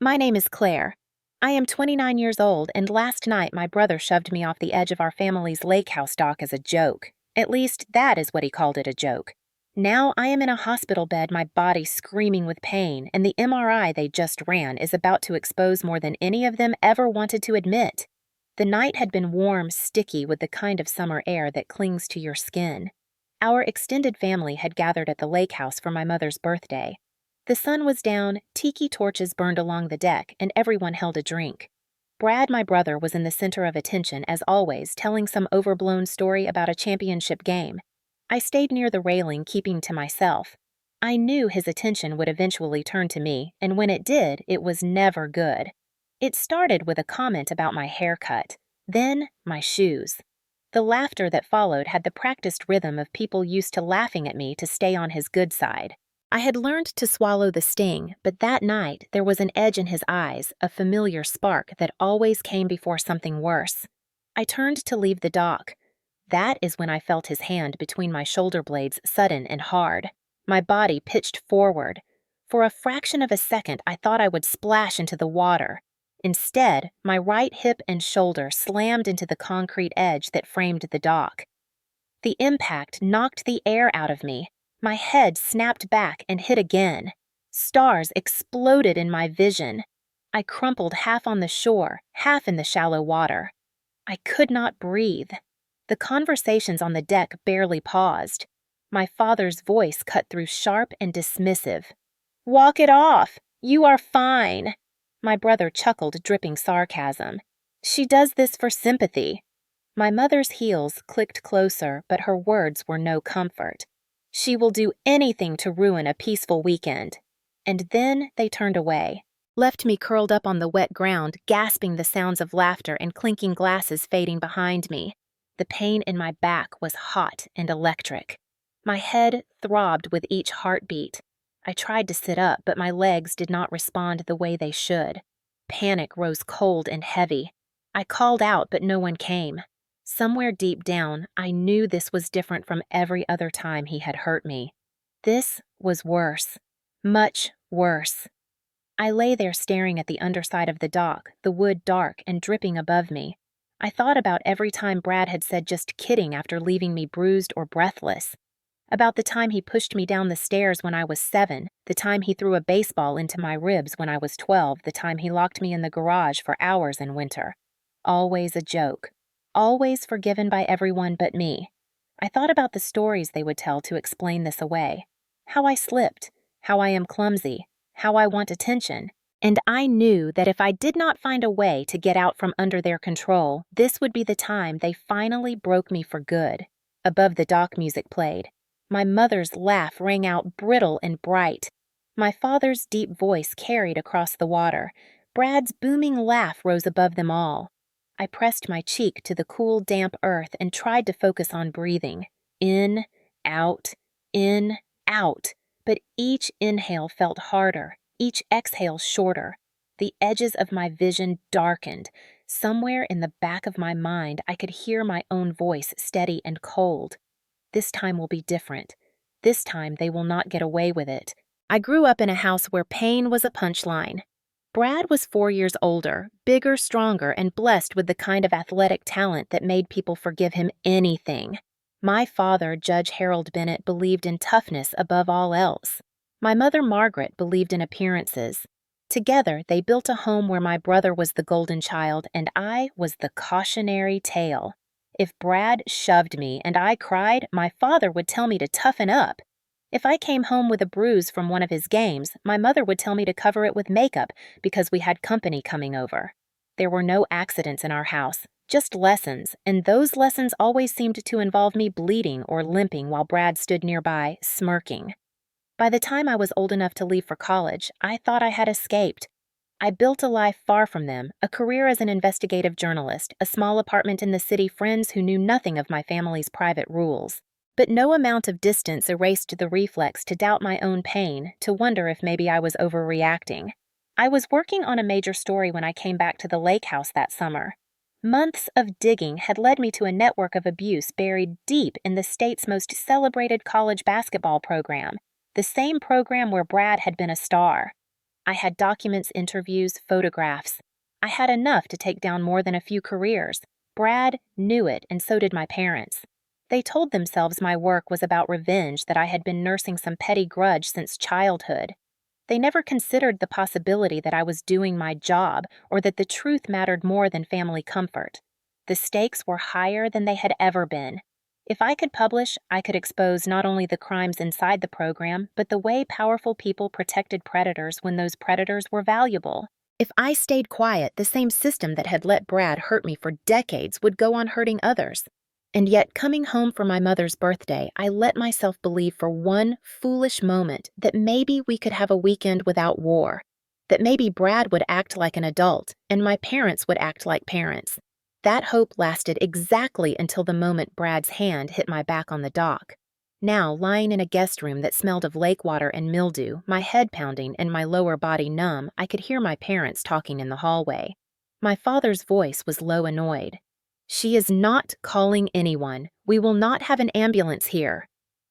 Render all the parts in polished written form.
My name is Claire. I am 29 years old, and last night my brother shoved me off the edge of our family's lake house dock as a joke. At least, that is what he called it, a joke. Now I am in a hospital bed, my body screaming with pain, and the MRI they just ran is about to expose more than any of them ever wanted to admit. The night had been warm, sticky with the kind of summer air that clings to your skin. Our extended family had gathered at the lake house for my mother's birthday. The sun was down, tiki torches burned along the deck, and everyone held a drink. Brad, my brother, was in the center of attention, as always, telling some overblown story about a championship game. I stayed near the railing, keeping to myself. I knew his attention would eventually turn to me, and when it did, it was never good. It started with a comment about my haircut, then my shoes. The laughter that followed had the practiced rhythm of people used to laughing at me to stay on his good side. I had learned to swallow the sting, but that night there was an edge in his eyes, a familiar spark that always came before something worse. I turned to leave the dock. That is when I felt his hand between my shoulder blades, sudden and hard. My body pitched forward. For a fraction of a second, I thought I would splash into the water. Instead, my right hip and shoulder slammed into the concrete edge that framed the dock. The impact knocked the air out of me. My head snapped back and hit again. Stars exploded in my vision. I crumpled half on the shore, half in the shallow water. I could not breathe. The conversations on the deck barely paused. My father's voice cut through sharp and dismissive. "Walk it off! You are fine!" My brother chuckled, dripping sarcasm. "She does this for sympathy." My mother's heels clicked closer, but her words were no comfort. "She will do anything to ruin a peaceful weekend." And then they turned away, left me curled up on the wet ground, gasping the sounds of laughter and clinking glasses fading behind me. The pain in my back was hot and electric. My head throbbed with each heartbeat. I tried to sit up, but my legs did not respond the way they should. Panic rose cold and heavy. I called out, but no one came. Somewhere deep down, I knew this was different from every other time he had hurt me. This was worse. Much worse. I lay there staring at the underside of the dock, the wood dark and dripping above me. I thought about every time Brad had said just kidding after leaving me bruised or breathless. About the time he pushed me down the stairs when I was 7, the time he threw a baseball into my ribs when I was 12, the time he locked me in the garage for hours in winter. Always a joke. Always forgiven by everyone but me. I thought about the stories they would tell to explain this away. How I slipped, how I am clumsy, how I want attention. And I knew that if I did not find a way to get out from under their control, this would be the time they finally broke me for good. Above the dock music played. My mother's laugh rang out brittle and bright. My father's deep voice carried across the water. Brad's booming laugh rose above them all. I pressed my cheek to the cool, damp earth and tried to focus on breathing. In, out, but each inhale felt harder, each exhale shorter. The edges of my vision darkened. Somewhere in the back of my mind, I could hear my own voice, steady and cold. This time will be different. This time they will not get away with it. I grew up in a house where pain was a punchline. Brad was 4 years older, bigger, stronger, and blessed with the kind of athletic talent that made people forgive him anything. My father, Judge Harold Bennett, believed in toughness above all else. My mother, Margaret, believed in appearances. Together, they built a home where my brother was the golden child and I was the cautionary tale. If Brad shoved me and I cried, my father would tell me to toughen up. If I came home with a bruise from one of his games, my mother would tell me to cover it with makeup because we had company coming over. There were no accidents in our house, just lessons, and those lessons always seemed to involve me bleeding or limping while Brad stood nearby, smirking. By the time I was old enough to leave for college, I thought I had escaped. I built a life far from them, a career as an investigative journalist, a small apartment in the city, friends who knew nothing of my family's private rules. But no amount of distance erased the reflex to doubt my own pain, to wonder if maybe I was overreacting. I was working on a major story when I came back to the lake house that summer. Months of digging had led me to a network of abuse buried deep in the state's most celebrated college basketball program, the same program where Brad had been a star. I had documents, interviews, photographs. I had enough to take down more than a few careers. Brad knew it, and so did my parents. They told themselves my work was about revenge, that I had been nursing some petty grudge since childhood. They never considered the possibility that I was doing my job or that the truth mattered more than family comfort. The stakes were higher than they had ever been. If I could publish, I could expose not only the crimes inside the program, but the way powerful people protected predators when those predators were valuable. If I stayed quiet, the same system that had let Brad hurt me for decades would go on hurting others. And yet, coming home for my mother's birthday, I let myself believe for one foolish moment that maybe we could have a weekend without war, that maybe Brad would act like an adult and my parents would act like parents. That hope lasted exactly until the moment Brad's hand hit my back on the dock. Now, lying in a guest room that smelled of lake water and mildew, my head pounding and my lower body numb, I could hear my parents talking in the hallway. My father's voice was low, annoyed. "She is not calling anyone. We will not have an ambulance here."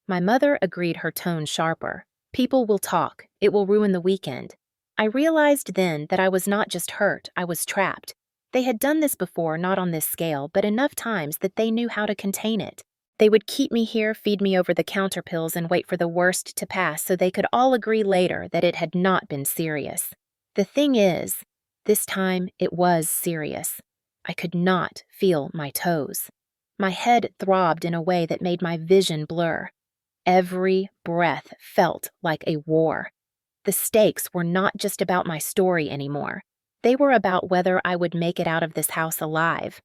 My mother agreed, her tone sharper. "People will talk. It will ruin the weekend." I realized then that I was not just hurt, I was trapped. They had done this before, not on this scale, but enough times that they knew how to contain it. They would keep me here, feed me over-the-counter pills, and wait for the worst to pass so they could all agree later that it had not been serious. The thing is, this time it was serious. I could not feel my toes. My head throbbed in a way that made my vision blur. Every breath felt like a war. The stakes were not just about my story anymore. They were about whether I would make it out of this house alive.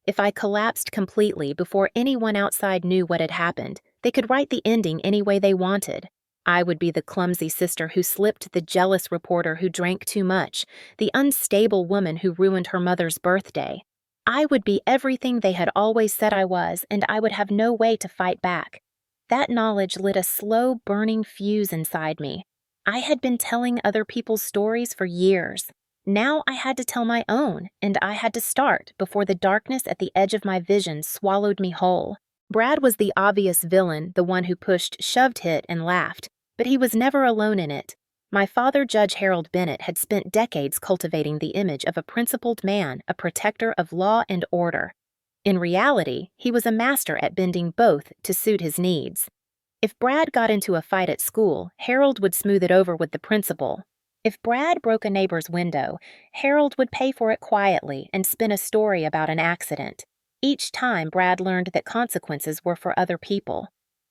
If I collapsed completely before anyone outside knew what had happened, they could write the ending any way they wanted. I would be the clumsy sister who slipped, the jealous reporter who drank too much, the unstable woman who ruined her mother's birthday. I would be everything they had always said I was, and I would have no way to fight back. That knowledge lit a slow, burning fuse inside me. I had been telling other people's stories for years. Now I had to tell my own, and I had to start before the darkness at the edge of my vision swallowed me whole. Brad was the obvious villain, the one who pushed, shoved, hit, and laughed, but he was never alone in it. My father, Judge Harold Bennett, had spent decades cultivating the image of a principled man, a protector of law and order. In reality, he was a master at bending both to suit his needs. If Brad got into a fight at school, Harold would smooth it over with the principal. If Brad broke a neighbor's window, Harold would pay for it quietly and spin a story about an accident. Each time, Brad learned that consequences were for other people.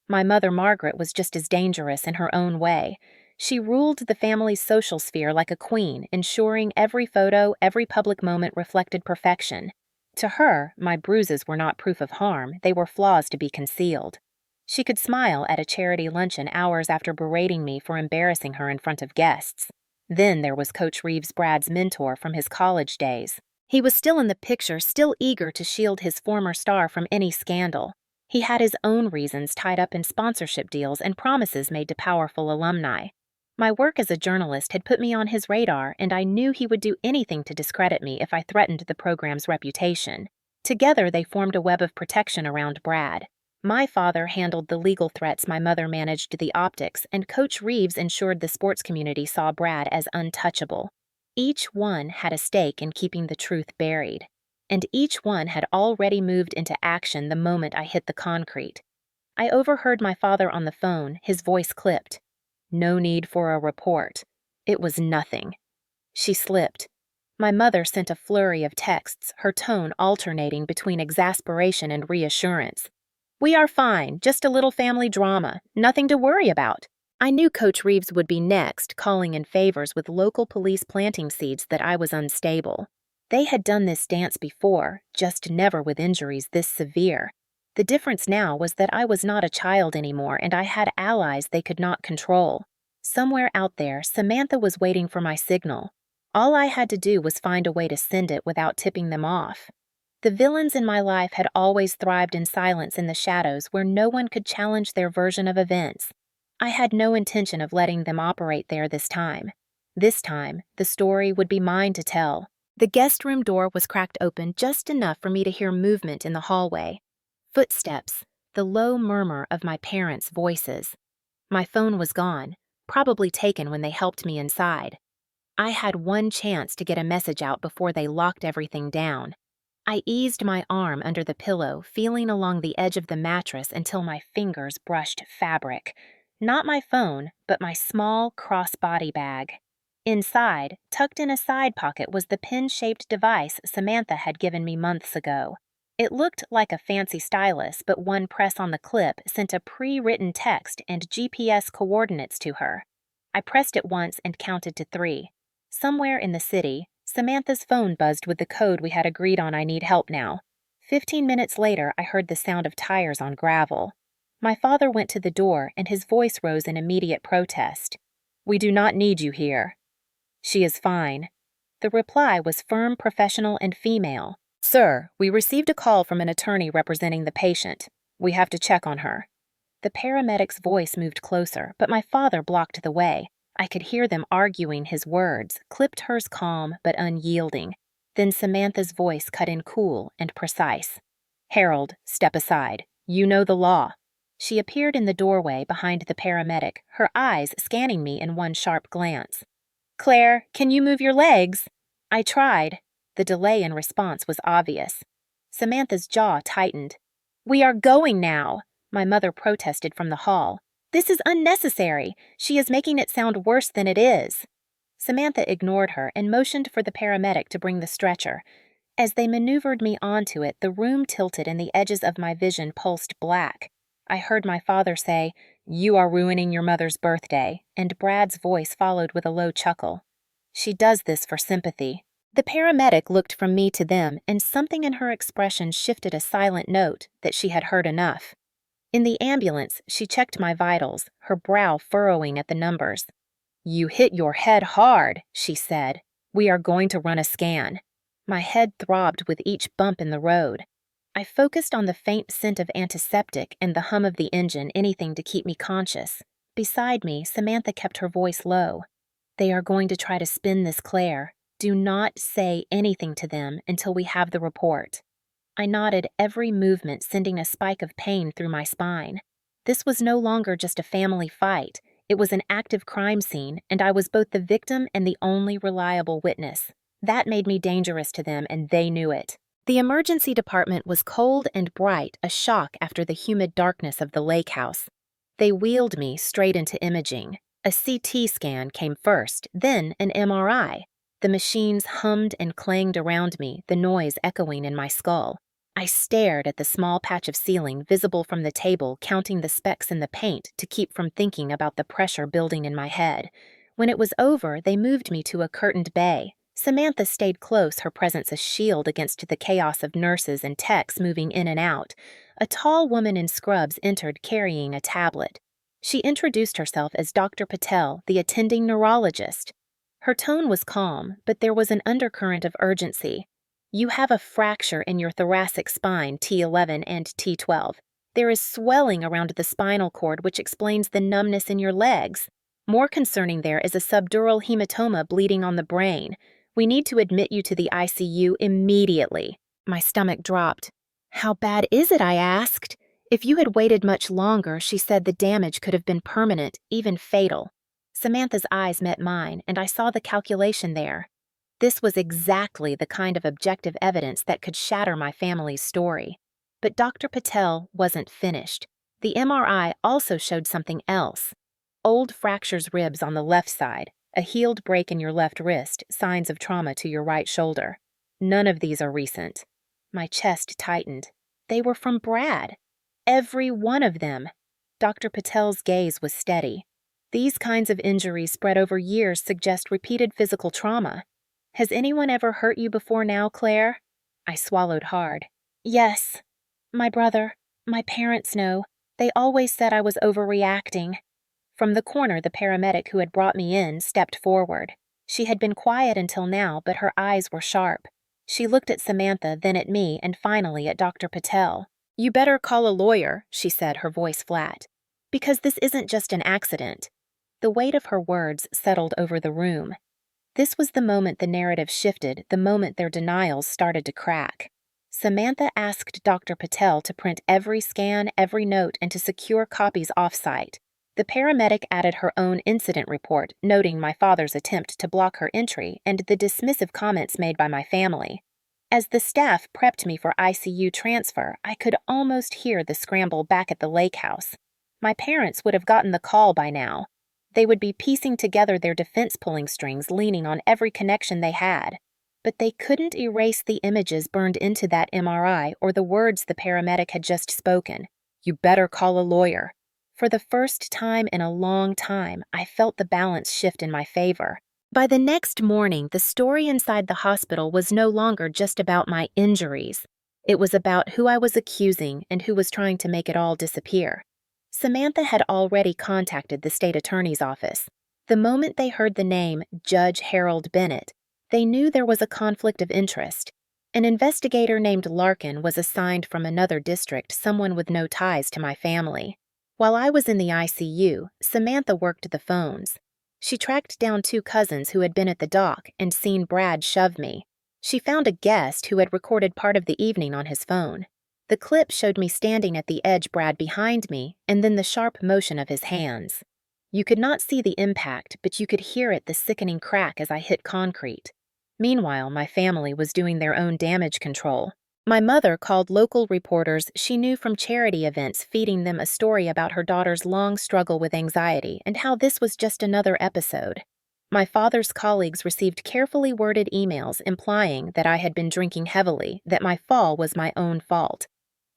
My mother, Margaret, was just as dangerous in her own way. She ruled the family's social sphere like a queen, ensuring every photo, every public moment reflected perfection. To her, my bruises were not proof of harm, they were flaws to be concealed. She could smile at a charity luncheon hours after berating me for embarrassing her in front of guests. Then there was Coach Reeves, Brad's mentor from his college days. He was still in the picture, still eager to shield his former star from any scandal. He had his own reasons tied up in sponsorship deals and promises made to powerful alumni. My work as a journalist had put me on his radar, and I knew he would do anything to discredit me if I threatened the program's reputation. Together, they formed a web of protection around Brad. My father handled the legal threats, my mother managed the optics, and Coach Reeves ensured the sports community saw Brad as untouchable. Each one had a stake in keeping the truth buried, and each one had already moved into action the moment I hit the concrete. I overheard my father on the phone, his voice clipped. "No need for a report." It was nothing. She slipped. My mother sent a flurry of texts, her tone alternating between exasperation and reassurance. "We are fine, just a little family drama, nothing to worry about." I knew Coach Reeves would be next, calling in favors with local police planting seeds that I was unstable. They had done this dance before, just never with injuries this severe. The difference now was that I was not a child anymore, and I had allies they could not control. Somewhere out there, Samantha was waiting for my signal. All I had to do was find a way to send it without tipping them off. The villains in my life had always thrived in silence in the shadows where no one could challenge their version of events. I had no intention of letting them operate there this time. This time, the story would be mine to tell. The guest room door was cracked open just enough for me to hear movement in the hallway. Footsteps, the low murmur of my parents' voices. My phone was gone, probably taken when they helped me inside. I had one chance to get a message out before they locked everything down. I eased my arm under the pillow, feeling along the edge of the mattress until my fingers brushed fabric. Not my phone, but my small crossbody bag. Inside, tucked in a side pocket, was the pin-shaped device Samantha had given me months ago. It looked like a fancy stylus, but one press on the clip sent a pre-written text and GPS coordinates to her. I pressed it once and counted to 3. Somewhere in the city, Samantha's phone buzzed with the code we had agreed on. I need help now. 15 minutes later, I heard the sound of tires on gravel. My father went to the door, and his voice rose in immediate protest. "We do not need you here." "She is fine." The reply was firm, professional, and female. "Sir, we received a call from an attorney representing the patient. We have to check on her." The paramedic's voice moved closer, but my father blocked the way. I could hear them arguing his words, clipped hers calm but unyielding. Then Samantha's voice cut in cool and precise. "Harold, step aside. You know the law." She appeared in the doorway behind the paramedic, her eyes scanning me in one sharp glance. "Claire, can you move your legs?" I tried. The delay in response was obvious. Samantha's jaw tightened. "We are going now," my mother protested from the hall. "This is unnecessary. She is making it sound worse than it is." Samantha ignored her and motioned for the paramedic to bring the stretcher. As they maneuvered me onto it, the room tilted and the edges of my vision pulsed black. I heard my father say, "You are ruining your mother's birthday," and Brad's voice followed with a low chuckle. "She does this for sympathy." The paramedic looked from me to them, and something in her expression shifted a silent note that she had heard enough. In the ambulance, she checked my vitals, her brow furrowing at the numbers. "You hit your head hard," she said. "We are going to run a scan." My head throbbed with each bump in the road. I focused on the faint scent of antiseptic and the hum of the engine, anything to keep me conscious. Beside me, Samantha kept her voice low. "They are going to try to spin this, Claire. Do not say anything to them until we have the report." I nodded, every movement sending a spike of pain through my spine. This was no longer just a family fight. It was an active crime scene, and I was both the victim and the only reliable witness. That made me dangerous to them, and they knew it. The emergency department was cold and bright, a shock after the humid darkness of the lake house. They wheeled me straight into imaging. A CT scan came first, then an MRI. The machines hummed and clanged around me, the noise echoing in my skull. I stared at the small patch of ceiling visible from the table, counting the specks in the paint to keep from thinking about the pressure building in my head. When it was over, they moved me to a curtained bay. Samantha stayed close, her presence a shield against the chaos of nurses and techs moving in and out. A tall woman in scrubs entered carrying a tablet. She introduced herself as Dr. Patel, the attending neurologist. Her tone was calm, but there was an undercurrent of urgency. "You have a fracture in your thoracic spine, T11 and T12. There is swelling around the spinal cord, which explains the numbness in your legs. More concerning, there is a subdural hematoma bleeding on the brain. We need to admit you to the ICU immediately." My stomach dropped. "How bad is it?" I asked. "If you had waited much longer," she said, "the damage could have been permanent, even fatal." Samantha's eyes met mine, and I saw the calculation there. This was exactly the kind of objective evidence that could shatter my family's story. But Dr. Patel wasn't finished. The MRI also showed something else. Old fractures, ribs on the left side, a healed break in your left wrist, signs of trauma to your right shoulder. None of these are recent. My chest tightened. They were from Brad. Every one of them. Dr. Patel's gaze was steady. "These kinds of injuries spread over years suggest repeated physical trauma. Has anyone ever hurt you before now, Claire?" I swallowed hard. "Yes. My brother. My parents know. They always said I was overreacting." From the corner, the paramedic who had brought me in stepped forward. She had been quiet until now, but her eyes were sharp. She looked at Samantha, then at me, and finally at Dr. Patel. "You better call a lawyer," she said, her voice flat. "Because this isn't just an accident." The weight of her words settled over the room. This was the moment the narrative shifted, the moment their denials started to crack. Samantha asked Dr. Patel to print every scan, every note, and to secure copies off-site. The paramedic added her own incident report, noting my father's attempt to block her entry and the dismissive comments made by my family. As the staff prepped me for ICU transfer, I could almost hear the scramble back at the lake house. My parents would have gotten the call by now. They would be piecing together their defense pulling strings, leaning on every connection they had. But they couldn't erase the images burned into that MRI or the words the paramedic had just spoken. "You better call a lawyer." For the first time in a long time, I felt the balance shift in my favor. By the next morning, the story inside the hospital was no longer just about my injuries. It was about who I was accusing and who was trying to make it all disappear. Samantha had already contacted the state attorney's office. The moment they heard the name Judge Harold Bennett, they knew there was a conflict of interest. An investigator named Larkin was assigned from another district, someone with no ties to my family. While I was in the ICU, Samantha worked the phones. She tracked down 2 cousins who had been at the dock and seen Brad shove me. She found a guest who had recorded part of the evening on his phone. The clip showed me standing at the edge, Brad behind me, and then the sharp motion of his hands. You could not see the impact, but you could hear the sickening crack as I hit concrete. Meanwhile, my family was doing their own damage control. My mother called local reporters she knew from charity events, feeding them a story about her daughter's long struggle with anxiety and how this was just another episode. My father's colleagues received carefully worded emails implying that I had been drinking heavily, that my fall was my own fault.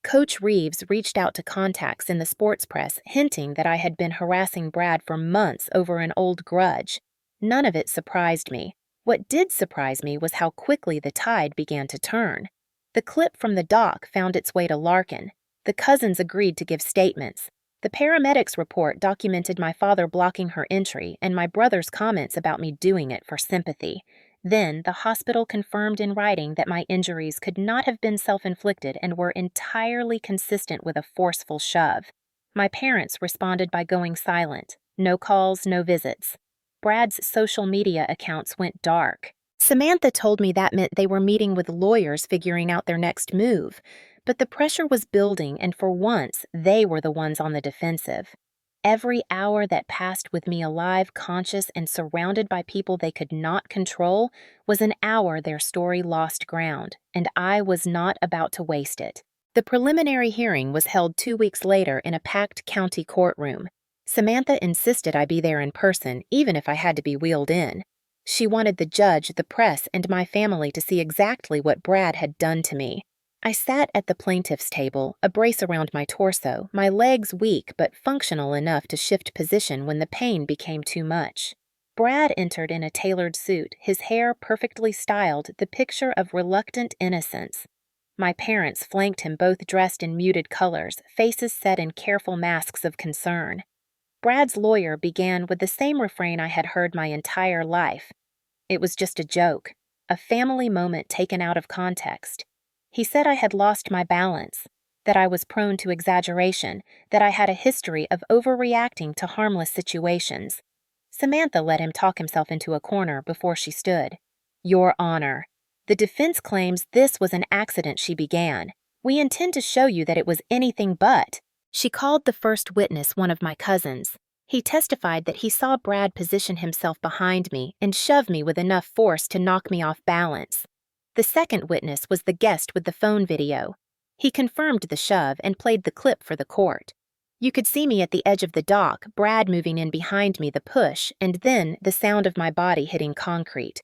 Coach Reeves reached out to contacts in the sports press, hinting that I had been harassing Brad for months over an old grudge. None of it surprised me. What did surprise me was how quickly the tide began to turn. The clip from the dock found its way to Larkin. The cousins agreed to give statements. The paramedic's report documented my father blocking her entry and my brother's comments about me doing it for sympathy. Then, the hospital confirmed in writing that my injuries could not have been self-inflicted and were entirely consistent with a forceful shove. My parents responded by going silent. No calls, no visits. Brad's social media accounts went dark. Samantha told me that meant they were meeting with lawyers figuring out their next move, but the pressure was building and for once, they were the ones on the defensive. Every hour that passed with me alive, conscious, and surrounded by people they could not control was an hour their story lost ground, and I was not about to waste it. The preliminary hearing was held 2 weeks later in a packed county courtroom. Samantha insisted I be there in person, even if I had to be wheeled in. She wanted the judge, the press, and my family to see exactly what Brad had done to me. I sat at the plaintiff's table, a brace around my torso, my legs weak but functional enough to shift position when the pain became too much. Brad entered in a tailored suit, his hair perfectly styled, the picture of reluctant innocence. My parents flanked him, both dressed in muted colors, faces set in careful masks of concern. Brad's lawyer began with the same refrain I had heard my entire life. It was just a joke, a family moment taken out of context. He said I had lost my balance, that I was prone to exaggeration, that I had a history of overreacting to harmless situations. Samantha let him talk himself into a corner before she stood. "Your Honor, the defense claims this was an accident," she began. "We intend to show you that it was anything but." She called the first witness one of my cousins. He testified that he saw Brad position himself behind me and shove me with enough force to knock me off balance. The second witness was the guest with the phone video. He confirmed the shove and played the clip for the court. You could see me at the edge of the dock, Brad moving in behind me, the push, and then the sound of my body hitting concrete.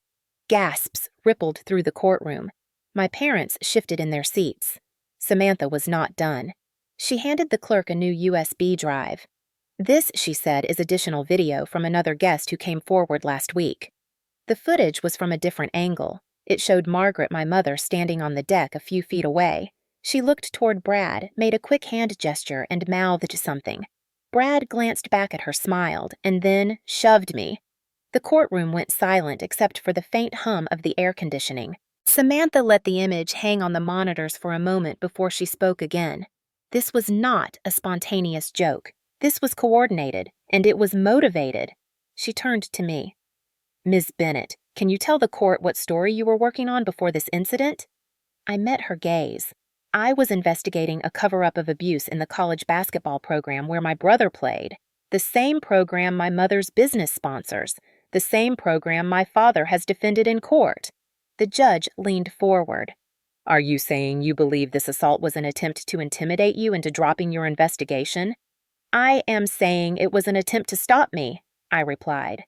Gasps rippled through the courtroom. My parents shifted in their seats. Samantha was not done. She handed the clerk a new USB drive. "This," she said, "is additional video from another guest who came forward last week." The footage was from a different angle. It showed Margaret, my mother, standing on the deck a few feet away. She looked toward Brad, made a quick hand gesture, and mouthed something. Brad glanced back at her, smiled, and then shoved me. The courtroom went silent except for the faint hum of the air conditioning. Samantha let the image hang on the monitors for a moment before she spoke again. This was not a spontaneous joke. This was coordinated, and it was motivated. She turned to me. "Ms. Bennett, can you tell the court what story you were working on before this incident?" I met her gaze. I was investigating a cover-up of abuse in the college basketball program where my brother played. The same program my mother's business sponsors. The same program my father has defended in court. The judge leaned forward. Are you saying you believe this assault was an attempt to intimidate you into dropping your investigation? I am saying it was an attempt to stop me, I replied.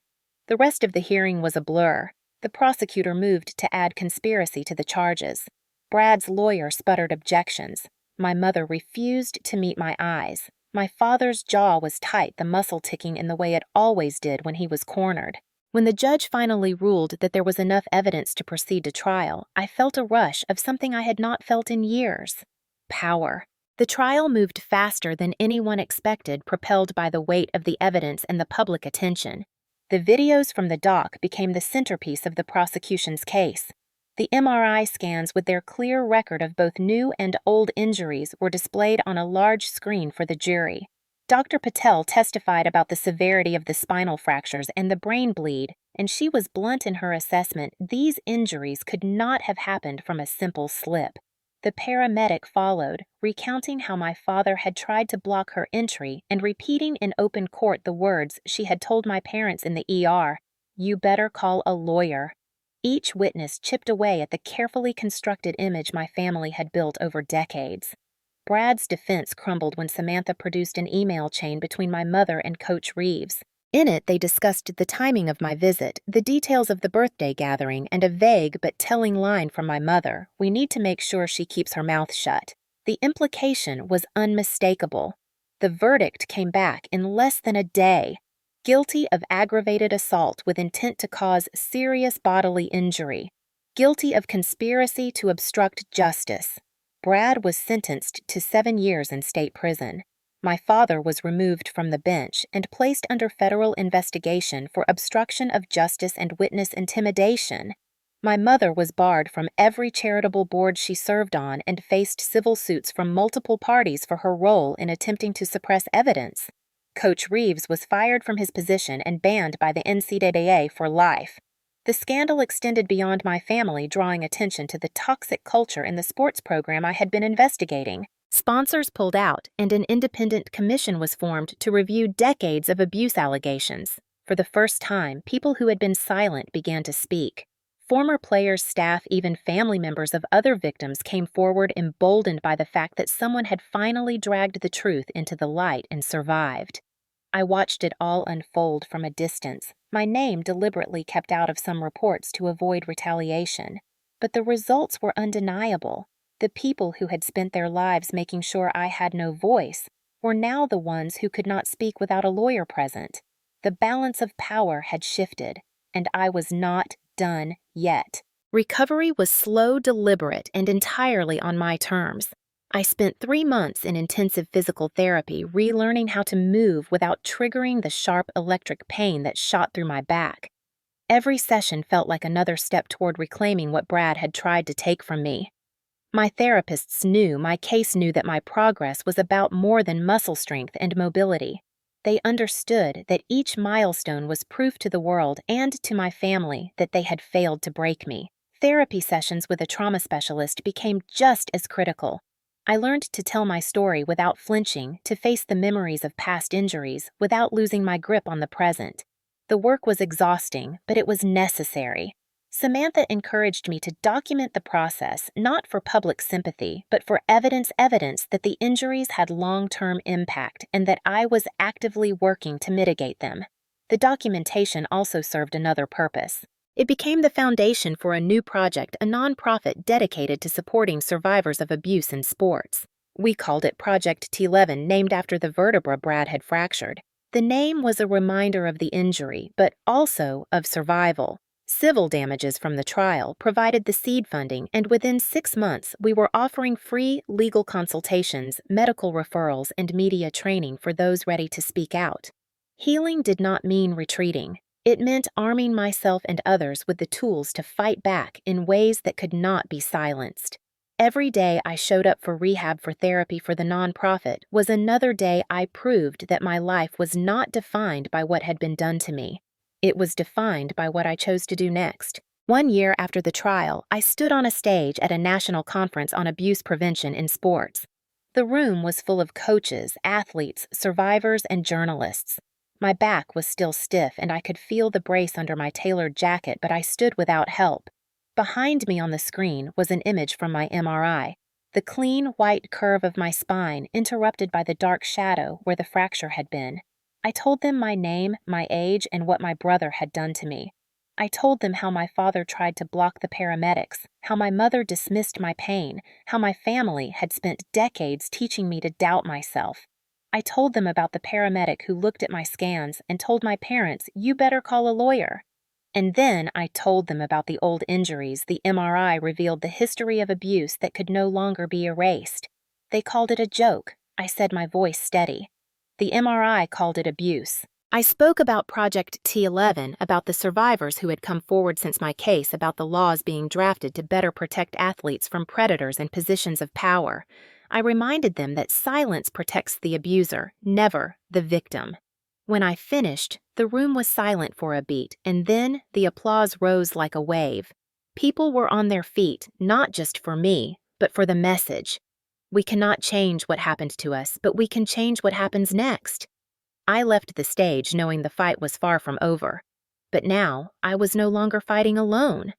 The rest of the hearing was a blur. The prosecutor moved to add conspiracy to the charges. Brad's lawyer sputtered objections. My mother refused to meet my eyes. My father's jaw was tight, the muscle ticking in the way it always did when he was cornered. When the judge finally ruled that there was enough evidence to proceed to trial, I felt a rush of something I had not felt in years. Power. The trial moved faster than anyone expected, propelled by the weight of the evidence and the public attention. The videos from the dock became the centerpiece of the prosecution's case. The MRI scans with their clear record of both new and old injuries were displayed on a large screen for the jury. Dr. Patel testified about the severity of the spinal fractures and the brain bleed, and she was blunt in her assessment. These injuries could not have happened from a simple slip. The paramedic followed, recounting how my father had tried to block her entry and repeating in open court the words she had told my parents in the ER, "You better call a lawyer." Each witness chipped away at the carefully constructed image my family had built over decades. Brad's defense crumbled when Samantha produced an email chain between my mother and Coach Reeves. In it, they discussed the timing of my visit, the details of the birthday gathering, and a vague but telling line from my mother, "We need to make sure she keeps her mouth shut." The implication was unmistakable. The verdict came back in less than a day. Guilty of aggravated assault with intent to cause serious bodily injury. Guilty of conspiracy to obstruct justice. Brad was sentenced to 7 years in state prison. My father was removed from the bench and placed under federal investigation for obstruction of justice and witness intimidation. My mother was barred from every charitable board she served on and faced civil suits from multiple parties for her role in attempting to suppress evidence. Coach Reeves was fired from his position and banned by the NCAA for life. The scandal extended beyond my family, drawing attention to the toxic culture in the sports program I had been investigating. Sponsors pulled out, and an independent commission was formed to review decades of abuse allegations. For the first time, people who had been silent began to speak. Former players, staff, even family members of other victims came forward, emboldened by the fact that someone had finally dragged the truth into the light and survived. I watched it all unfold from a distance, my name deliberately kept out of some reports to avoid retaliation. But the results were undeniable. The people who had spent their lives making sure I had no voice were now the ones who could not speak without a lawyer present. The balance of power had shifted, and I was not done yet. Recovery was slow, deliberate, and entirely on my terms. I spent 3 months in intensive physical therapy, relearning how to move without triggering the sharp electric pain that shot through my back. Every session felt like another step toward reclaiming what Brad had tried to take from me. My therapists knew, my case knew that my progress was about more than muscle strength and mobility. They understood that each milestone was proof to the world and to my family that they had failed to break me. Therapy sessions with a trauma specialist became just as critical. I learned to tell my story without flinching, to face the memories of past injuries without losing my grip on the present. The work was exhausting, but it was necessary. Samantha encouraged me to document the process, not for public sympathy, but for evidence that the injuries had long-term impact and that I was actively working to mitigate them. The documentation also served another purpose. It became the foundation for a new project, a nonprofit dedicated to supporting survivors of abuse in sports. We called it Project T11, named after the vertebra Brad had fractured. The name was a reminder of the injury, but also of survival. Civil damages from the trial provided the seed funding, and within 6 months, we were offering free legal consultations, medical referrals, and media training for those ready to speak out. Healing did not mean retreating. It meant arming myself and others with the tools to fight back in ways that could not be silenced. Every day I showed up for rehab for therapy for the nonprofit was another day I proved that my life was not defined by what had been done to me. It was defined by what I chose to do next. 1 year after the trial, I stood on a stage at a national conference on abuse prevention in sports. The room was full of coaches, athletes, survivors, and journalists. My back was still stiff, and I could feel the brace under my tailored jacket, but I stood without help. Behind me on the screen was an image from my MRI, the clean, white curve of my spine interrupted by the dark shadow where the fracture had been. I told them my name, my age, and what my brother had done to me. I told them how my father tried to block the paramedics, how my mother dismissed my pain, how my family had spent decades teaching me to doubt myself. I told them about the paramedic who looked at my scans and told my parents, "You better call a lawyer." And then I told them about the old injuries the MRI revealed the history of abuse that could no longer be erased. They called it a joke. I said, my voice steady. The MRI called it abuse. I spoke about Project T11, about the survivors who had come forward since my case, about the laws being drafted to better protect athletes from predators in positions of power. I reminded them that silence protects the abuser, never the victim. When I finished, the room was silent for a beat, and then the applause rose like a wave. People were on their feet, not just for me, but for the message. We cannot change what happened to us, but we can change what happens next. I left the stage knowing the fight was far from over. But now, I was no longer fighting alone.